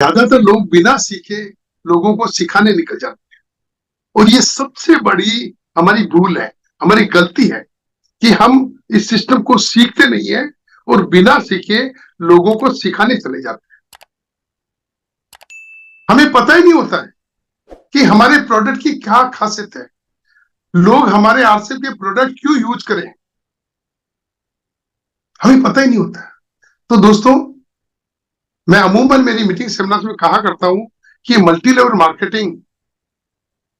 ज्यादातर लोग बिना सीखे लोगों को सिखाने निकल जाते हैं, और ये सबसे बड़ी हमारी भूल है, हमारी गलती है कि हम इस सिस्टम को सीखते नहीं है और बिना सीखे लोगों को सिखाने चले जाते हैं। हमें पता ही नहीं होता है कि हमारे प्रोडक्ट की क्या खासियत है, लोग हमारे आरसीएफ के प्रोडक्ट क्यों यूज करें, हमें पता ही नहीं होता। तो दोस्तों, मैं अमूमन मेरी मीटिंग सेमिनार्स में कहा करता हूं कि मल्टी लेवल मार्केटिंग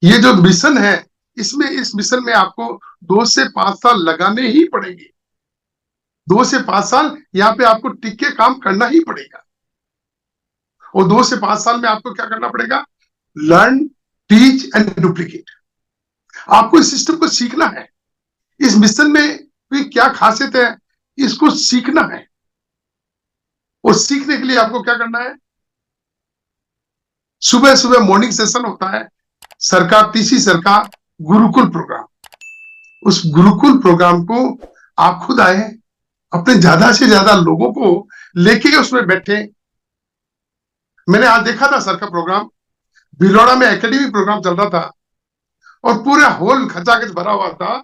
ये जो मिशन है, इस मिशन में आपको 2 से 5 साल लगाने ही पड़ेंगे। 2 से 5 साल यहाँ पे आपको टिक के काम करना ही पड़ेगा। और 2 से 5 साल में आपको क्या करना पड़ेगा? Learn, teach and duplicate. आपको इस सिस्टम को सीखना है, इस मिशन में भी क्या खासियत है इसको सीखना है। और सीखने के लिए आपको क्या करना है? सुबह सुबह मॉर्निंग सेशन होता है सरकार, तीसरी सरकार गुरुकुल प्रोग्राम। उस गुरुकुल प्रोग्राम को आप खुद आए, अपने ज्यादा से ज्यादा लोगों को लेके उसमें बैठे। मैंने आज देखा था सर का प्रोग्राम, भिलौड़ा में एकेडमी प्रोग्राम चल रहा था और पूरा हॉल खचाखच भरा हुआ था,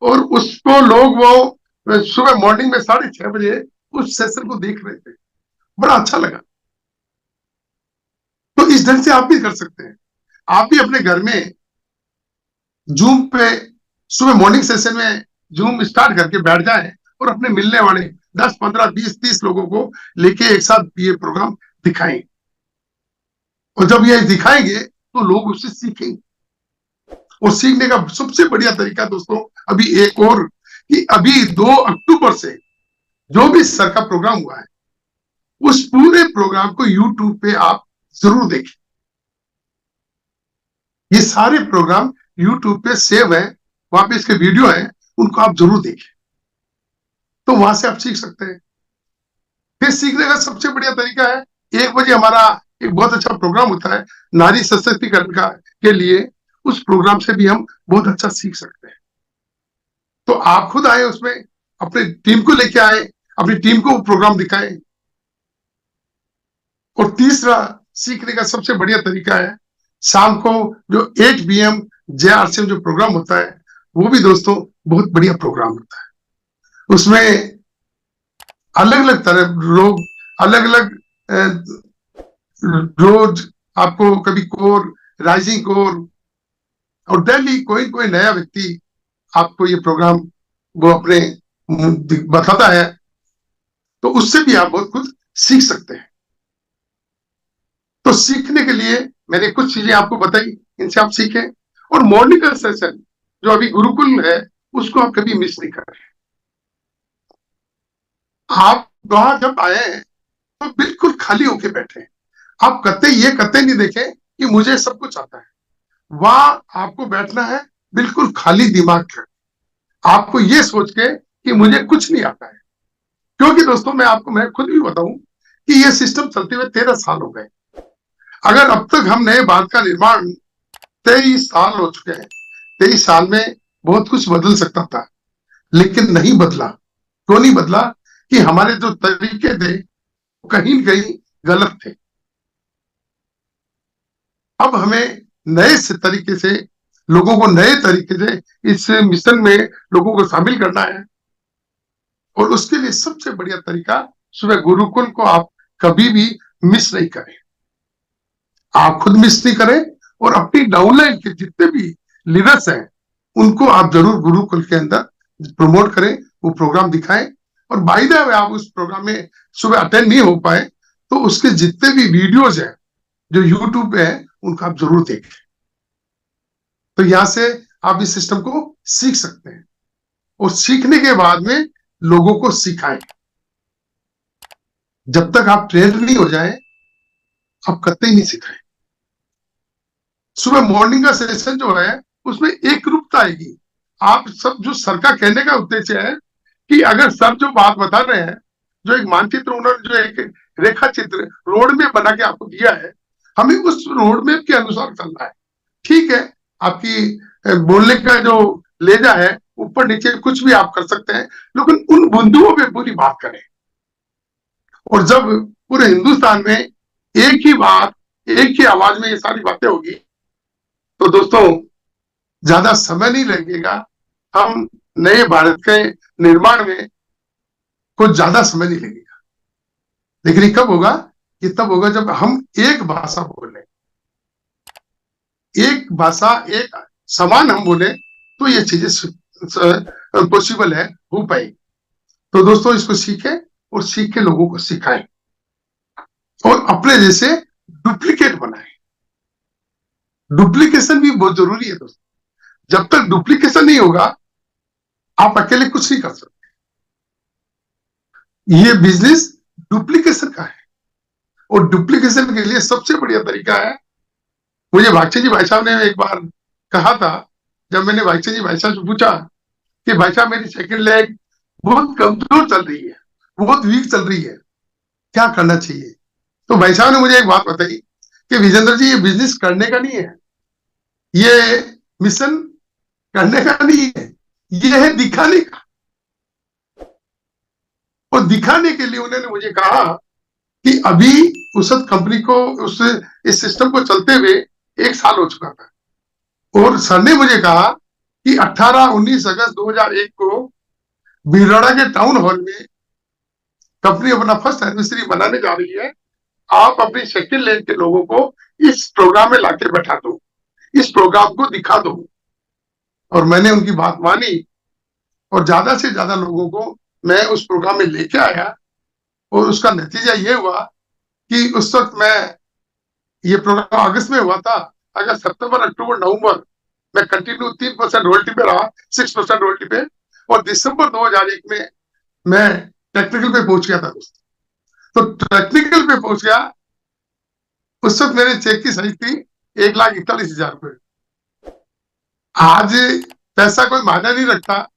और उसको लोग वो सुबह मॉर्निंग में 6:30 बजे उस सेशन को देख रहे थे। बड़ा अच्छा लगा। तो इस ढंग से आप भी कर सकते हैं। आप भी अपने घर में जूम पे सुबह मॉर्निंग सेशन में जूम स्टार्ट करके बैठ जाएं और अपने मिलने वाले 10, 15, 20, 30 लोगों को लेके एक साथ ये प्रोग्राम दिखाएं। और जब ये दिखाएंगे तो लोग उससे सीखेंगे। और सीखने का सबसे बढ़िया तरीका दोस्तों अभी एक और, कि अभी 2 अक्टूबर से जो भी सर का प्रोग्राम हुआ है उस पूरे प्रोग्राम को यूट्यूब पे आप जरूर देखें। ये सारे प्रोग्राम यूट्यूब पे सेव है, वहां पे इसके वीडियो है, उनको आप जरूर देखें। तो वहां से आप सीख सकते हैं। फिर सीखने का सबसे बढ़िया तरीका है, 1 बजे हमारा एक बहुत अच्छा प्रोग्राम होता है नारी सशक्तिकरण का के लिए। उस प्रोग्राम से भी हम बहुत अच्छा सीख सकते हैं। तो आप खुद आए, उसमें अपने टीम को लेके आए, अपनी टीम को प्रोग्राम दिखाएं। और तीसरा सीखने का सबसे बढ़िया तरीका है, शाम को जो 8 PM JRCM जो प्रोग्राम होता है, वो भी दोस्तों बहुत बढ़िया प्रोग्राम होता है। उसमें अलग अलग तरह लोग, अलग अलग रोज आपको कभी कोर, राइजिंग कोर और डेली कोई कोई नया व्यक्ति आपको ये प्रोग्राम वो अपने बताता है। तो उससे भी आप बहुत कुछ सीख सकते हैं। तो सीखने के लिए मैंने कुछ चीजें आपको बताई, इनसे आप सीखें। और मॉर्निंग का सेशन जो अभी गुरुकुल है उसको आप कभी मिस नहीं करें। आप वहां जब आए तो बिल्कुल खाली होके बैठे, आप कतई नहीं देखें कि मुझे सब कुछ आता है। वहां आपको बैठना है बिल्कुल खाली दिमाग का, आपको ये सोच के कि मुझे कुछ नहीं आता है। क्योंकि दोस्तों मैं खुद भी बताऊं कि ये सिस्टम चलते हुए 13 साल हो गए। अगर अब तक हम नए बांध का निर्माण 23 साल हो चुके हैं, 23 साल में बहुत कुछ बदल सकता था, लेकिन नहीं बदला। क्यों नहीं बदला? कि हमारे जो तरीके थे कहीं न कहीं गलत थे। अब हमें नए से तरीके से लोगों को नए तरीके से इस मिशन में लोगों को शामिल करना है। और उसके लिए सबसे बढ़िया तरीका, सुबह गुरुकुल को आप कभी भी मिस नहीं करें। आप खुद मिस नहीं करें और अपनी डाउनलाइन के जितने भी लीडर्स हैं उनको आप जरूर गुरुकुल के अंदर प्रमोट करें, वो प्रोग्राम दिखाएं। और बाय द वे आप उस प्रोग्राम में सुबह अटेंड नहीं हो पाए तो उसके जितने भी वीडियोज हैं जो यूट्यूब पे है उनको आप जरूर देखें। तो यहां से आप इस सिस्टम को सीख सकते हैं और सीखने के बाद में लोगों को सिखाएं। जब तक आप ट्रेन नहीं हो जाए आप कतई नहीं सिखाएं। सुबह मॉर्निंग का सेशन जो है उसमें एक रूपता आएगी। आप सब, जो सर का कहने का उद्देश्य है कि अगर सर जो बात बता रहे हैं, जो एक मानचित्र उन्होंने जो एक रेखा चित्र रोड में बना के आपको दिया है, हमें उस रोड मैप के अनुसार चलना है। ठीक है, आपकी बोलने का जो लेजा है ऊपर नीचे कुछ भी आप कर सकते हैं, लेकिन उन बिंदुओं पे पूरी बात करें। और जब पूरे हिंदुस्तान में एक ही बात, एक ही आवाज में ये सारी बातें होगी, तो दोस्तों ज्यादा समय नहीं लगेगा। हम नए भारत के निर्माण में कुछ ज्यादा समय नहीं लगेगा। लेकिन ये कब होगा? ये तब होगा जब हम एक भाषा बोले, एक भाषा, एक समान हम बोले, तो ये चीजें पॉसिबल है, हो पाएगी। तो दोस्तों इसको सीखें और सीख के लोगों को सिखाएं और अपने जैसे डुप्लीकेट बनाएं। डुप्लीकेशन भी बहुत जरूरी है दोस्तों। जब तक डुप्लीकेशन नहीं होगा, आप अकेले कुछ नहीं कर सकते। ये बिजनेस डुप्लीकेशन का है, और डुप्लीकेशन के लिए सबसे बढ़िया तरीका है, मुझे भागचे जी भाई साहब ने एक बार कहा था, जब मैंने भागचे जी भाई साहब से पूछा कि भाई साहब मेरी सेकंड लेग बहुत कमजोर चल रही है, बहुत वीक चल रही है, क्या करना चाहिए? तो भाई साहब ने मुझे एक बात बताई कि विजेंद्र जी, ये बिजनेस करने का नहीं है, ये मिशन करने का नहीं है, ये है दिखाने का। और दिखाने के लिए उन्होंने मुझे कहा कि अभी उस कंपनी को, उस इस सिस्टम को चलते हुए 1 साल हो चुका था, और सर ने मुझे कहा कि 18-19 अगस्त 2001 को बिराड़ा के टाउन हॉल में कंपनी अपना फर्स्ट एनिवर्सरी मनाने जा रही है, आप अपनी सेकंड लेन के लोगों को इस प्रोग्राम में लाके बैठा दो, इस प्रोग्राम को दिखा दो। और मैंने उनकी बात मानी, और ज्यादा से ज्यादा लोगों को मैं उस प्रोग्राम में लेके आया, और उसका नतीजा ये हुआ कि उस वक्त मैं, ये प्रोग्राम अगस्त में हुआ था, अगस्त, सितंबर, अक्टूबर, नवंबर मैं कंटिन्यू 3% रॉयल्टी पे रहा, 6% रॉयल्टी पे। और दिसंबर 2001 में मैं टेक्निकल पे पहुंच गया था दोस्तों। तो टेक्निकल पे पहुंच गया, उस वक्त मेरे चेक की साइज थी 1,41,000 रुपए। आज पैसा कोई मायने नहीं रखता।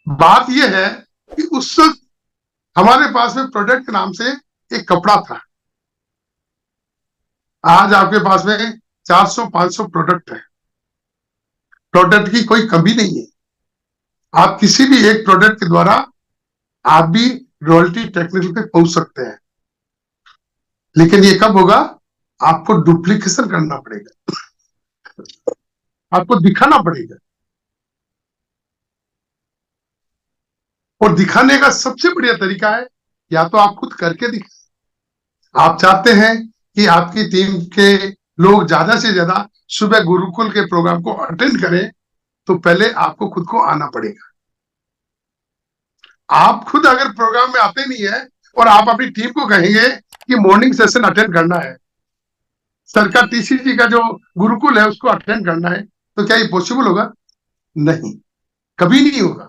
बात यह है कि उस वक्त हमारे पास में प्रोडक्ट के नाम से एक कपड़ा था। आज आपके पास में 400-500 प्रोडक्ट है, प्रोडक्ट की कोई कमी नहीं है। आप किसी भी एक प्रोडक्ट के द्वारा आप भी रॉयल्टी टेक्निकल पे पहुंच सकते हैं। लेकिन ये कब होगा? आपको डुप्लीकेशन करना पड़ेगा, आपको दिखाना पड़ेगा। और दिखाने का सबसे बढ़िया तरीका है, या तो आप खुद करके दिखाएं। आप चाहते हैं कि आपकी टीम के लोग ज्यादा से ज्यादा सुबह गुरुकुल के प्रोग्राम को अटेंड करें, तो पहले आपको खुद को आना पड़ेगा। आप खुद अगर प्रोग्राम में आते नहीं है और आप अपनी टीम को कहेंगे कि मॉर्निंग सेशन अटेंड करना है, सर का टीसीजी का जो गुरुकुल है उसको अटेंड करना है, तो क्या ये पॉसिबल होगा? नहीं, कभी नहीं होगा।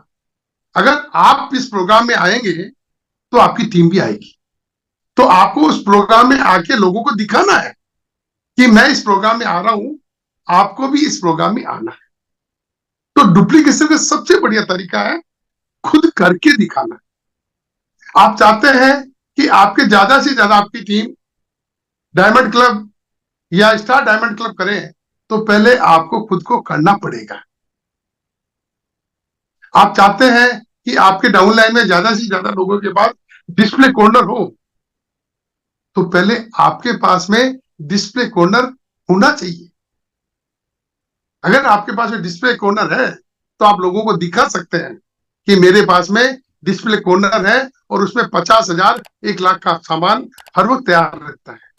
अगर आप इस प्रोग्राम में आएंगे तो आपकी टीम भी आएगी। तो आपको उस प्रोग्राम में आके लोगों को दिखाना है कि मैं इस प्रोग्राम में आ रहा हूं, आपको भी इस प्रोग्राम में आना है। तो डुप्लीकेशन का सबसे बढ़िया तरीका है खुद करके दिखाना। आप चाहते हैं कि आपके ज्यादा से ज्यादा आपकी टीम डायमंड क्लब या स्टार डायमंड क्लब करें, तो पहले आपको खुद को करना पड़ेगा। आप चाहते हैं कि आपके डाउनलाइन में ज्यादा से ज्यादा लोगों के पास डिस्प्ले कॉर्नर हो, तो पहले आपके पास में डिस्प्ले कॉर्नर होना चाहिए। अगर आपके पास में डिस्प्ले कॉर्नर है, तो आप लोगों को दिखा सकते हैं कि मेरे पास में डिस्प्ले कॉर्नर है, और उसमें 50,000, 1 लाख का सामान हर वक्त तैयार रहता है।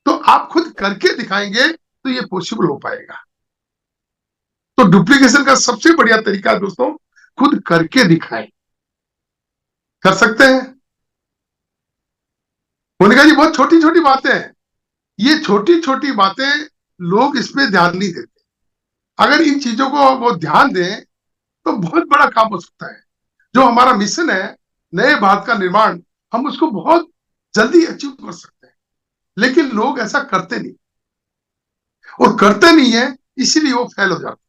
तो आप खुद करके दिखाएंगे तो ये पॉसिबल हो पाएगा। तो डुप्लीकेशन का सबसे बढ़िया तरीका है दोस्तों, खुद करके दिखाएं। कर सकते हैं? उन्होंने कहा जी बहुत छोटी छोटी बातें हैं। ये छोटी छोटी बातें लोग इसमें ध्यान नहीं देते। अगर इन चीजों को वो ध्यान दें तो बहुत बड़ा काम हो सकता है। जो हमारा मिशन है, नए भारत का निर्माण, हम उसको बहुत जल्दी अचीव कर सकते हैं। लेकिन लोग ऐसा करते नहीं, और करते नहीं है इसीलिए वो फेल हो जाते।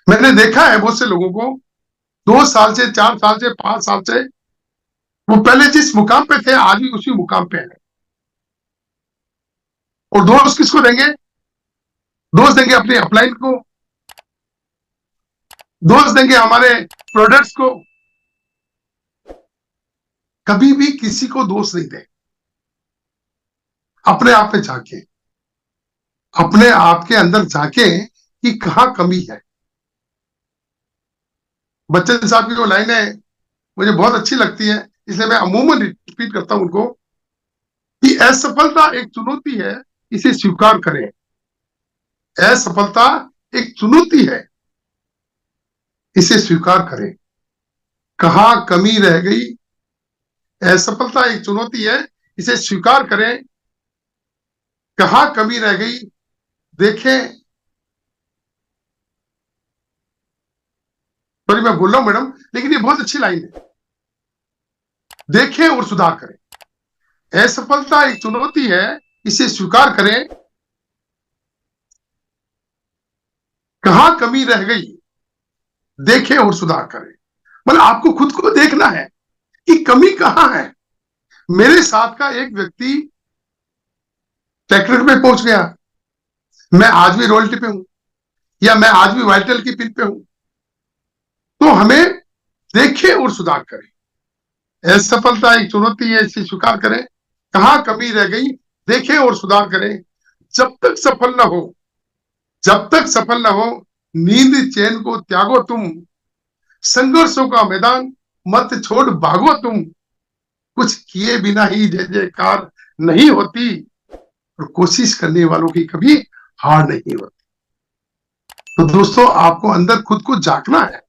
मैंने देखा है बहुत से लोगों को 2 साल से, 4 साल से, 5 साल से वो पहले जिस मुकाम पे थे आज भी उसी मुकाम पे है। और दोस्त किसको देंगे? दोस्त देंगे अपने अपलाइन को, दोस्त देंगे हमारे प्रोडक्ट्स को। कभी भी किसी को दोष नहीं दे, अपने आप में झांके, अपने आप के अंदर झांके कि कहां कमी है। बच्चन साहब की वो लाइनें मुझे बहुत अच्छी लगती है, इसलिए मैं अमूमन रिपीट करता हूं उनको, कि असफलता एक चुनौती है, इसे स्वीकार करें। असफलता एक चुनौती है, इसे स्वीकार करें। कहां कमी रह गई? असफलता एक चुनौती है, इसे स्वीकार करें। कहां कमी रह गई देखें। सॉरी मैं बोल रहा हूं मैडम, लेकिन ये बहुत अच्छी लाइन है। देखें और सुधार करें। असफलता एक चुनौती है, इसे स्वीकार करें। कहां कमी रह गई देखें और सुधार करें। मतलब आपको खुद को देखना है कि कमी कहां है। मेरे साथ का एक व्यक्ति टेक्निक में पहुंच गया, मैं आज भी रॉयल्टी पे हूं, या मैं आज भी वाइटल की पिन पे हूं। तो हमें देखें और सुधार करें। असफलता एक चुनौती है, इसे स्वीकार करें। कहां कमी रह गई देखें और सुधार करें। जब तक सफल न हो, जब तक सफल न हो, नींद चैन को त्यागो तुम। संघर्षों का मैदान मत छोड़ भागो तुम। कुछ किए बिना ही जय जयकार नहीं होती, और कोशिश करने वालों की कभी हार नहीं होती। तो दोस्तों, आपको अंदर खुद को झांकना है,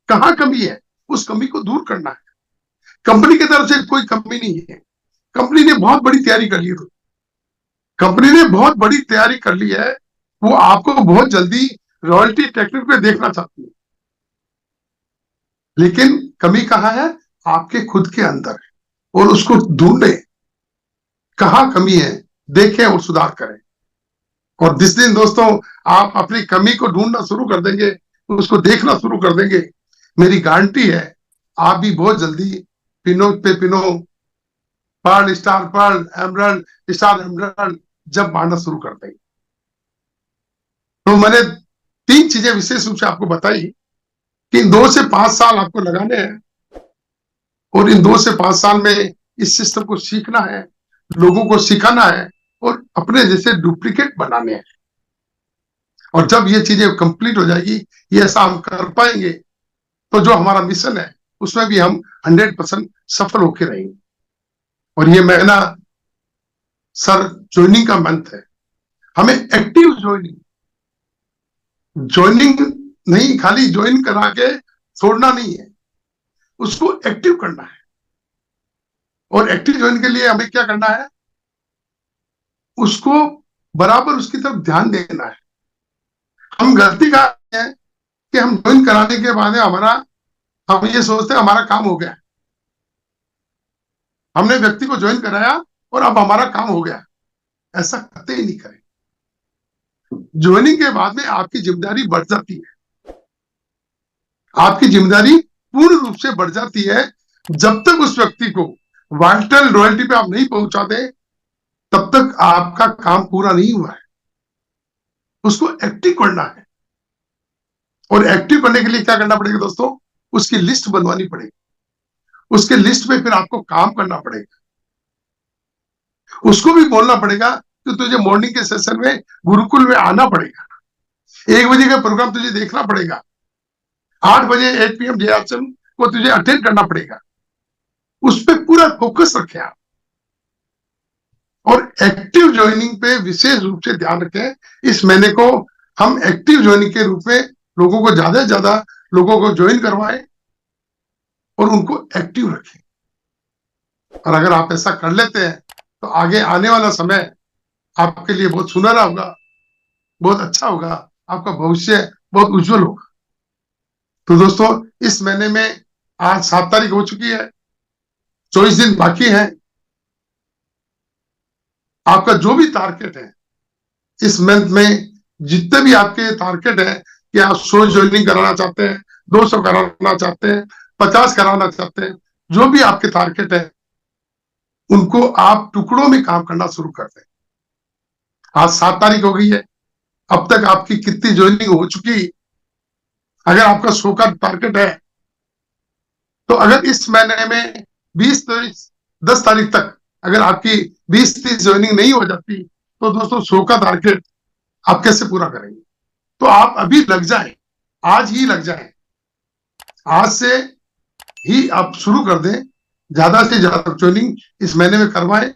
कहां कमी है, उस कमी को दूर करना है। कंपनी की तरफ से कोई कमी नहीं है, कंपनी ने बहुत बड़ी तैयारी कर ली है। कंपनी ने बहुत बड़ी तैयारी कर ली है, वो आपको बहुत जल्दी रॉयल्टी टेक्निक पे देखना चाहती है। लेकिन कमी कहां है? आपके खुद के अंदर है, और उसको ढूंढे। कहां कमी है देखें और सुधार करें। और जिस दिन दोस्तों आप अपनी कमी को ढूंढना शुरू कर देंगे, उसको देखना शुरू कर देंगे, मेरी गारंटी है आप भी बहुत जल्दी पिनो पे पिनो, pearl star pearl, emerald star emerald जब बांटना शुरू कर देंगे। तो मैंने 3 चीजें विशेष रूप से आपको बताई कि इन 2 से 5 साल आपको लगाने हैं, और इन 2 से 5 साल में इस सिस्टम को सीखना है, लोगों को सिखाना है, और अपने जैसे डुप्लीकेट बनाने हैं। और जब ये चीजें कंप्लीट हो जाएगी, ये ऐसा हम कर पाएंगे, तो जो हमारा मिशन है उसमें भी हम 100% सफल होकर रहेंगे। और ये महीना सर ज्वाइनिंग का मंथ है। हमें एक्टिव ज्वाइनिंग, ज्वाइनिंग नहीं खाली ज्वाइन करा के छोड़ना नहीं है, उसको एक्टिव करना है। और एक्टिव ज्वाइन के लिए हमें क्या करना है? उसको बराबर उसकी तरफ ध्यान देना है। हम गलती करते हैं कि हम ज्वाइन कराने के बाद हमारा, हम ये सोचते हैं हमारा काम हो गया, हमने व्यक्ति को ज्वाइन कराया और अब हमारा काम हो गया। ऐसा करते ही नहीं करें। ज्वाइनिंग के बाद में आपकी जिम्मेदारी बढ़ जाती है, आपकी जिम्मेदारी पूर्ण रूप से बढ़ जाती है। जब तक उस व्यक्ति को वाइटल रॉयल्टी पे आप नहीं पहुंचा दे, तब तक आपका काम पूरा नहीं हुआ है। उसको एक्टिव करना है, और एक्टिव करने के लिए क्या करना पड़ेगा दोस्तों? उसकी लिस्ट बनवानी पड़ेगी। उसके लिस्ट में फिर आपको काम करना पड़ेगा। उसको भी बोलना पड़ेगा कि तुझे मॉर्निंग के सेशन में गुरुकुल में आना पड़ेगा, 1 बजे का प्रोग्राम तुझे देखना पड़ेगा, 8 बजे 8 PM जयाचन को तुझे अटेंड करना पड़ेगा। उस पर पूरा फोकस रखें आप, और एक्टिव ज्वाइनिंग पे विशेष रूप से ध्यान रखें। इस महीने को हम एक्टिव ज्वाइनिंग के रूप में लोगों को ज्यादा से ज्यादा लोगों को ज्वाइन करवाएं और उनको एक्टिव रखें। और अगर आप ऐसा कर लेते हैं, तो आगे आने वाला समय आपके लिए बहुत सुनहरा होगा, बहुत अच्छा होगा, आपका भविष्य बहुत उज्जवल होगा। तो दोस्तों, इस महीने में आज 7 तारीख हो चुकी है, 24 दिन बाकी है। आपका जो भी टारगेट है इस मंथ में, जितने भी आपके टारगेट है कि आप 100 ज्वाइनिंग कराना चाहते हैं, 200 कराना चाहते हैं, 50 कराना चाहते हैं, जो भी आपके टारगेट है, उनको आप टुकड़ों में काम करना शुरू कर दें। आज 7 तारीख हो गई है, अब तक आपकी कितनी ज्वाइनिंग हो चुकी? अगर आपका 100 का टारगेट है, तो अगर इस महीने में 20 तो 10 तारीख तक अगर आपकी 20-30 ज्वाइनिंग नहीं हो जाती तो दोस्तों 100 का टारगेट आप कैसे पूरा करेंगे? तो आप अभी लग जाए, आज ही लग जाए, आज से ही आप शुरू कर दें, ज्यादा से ज्यादा ज्वाइनिंग इस महीने में करवाएं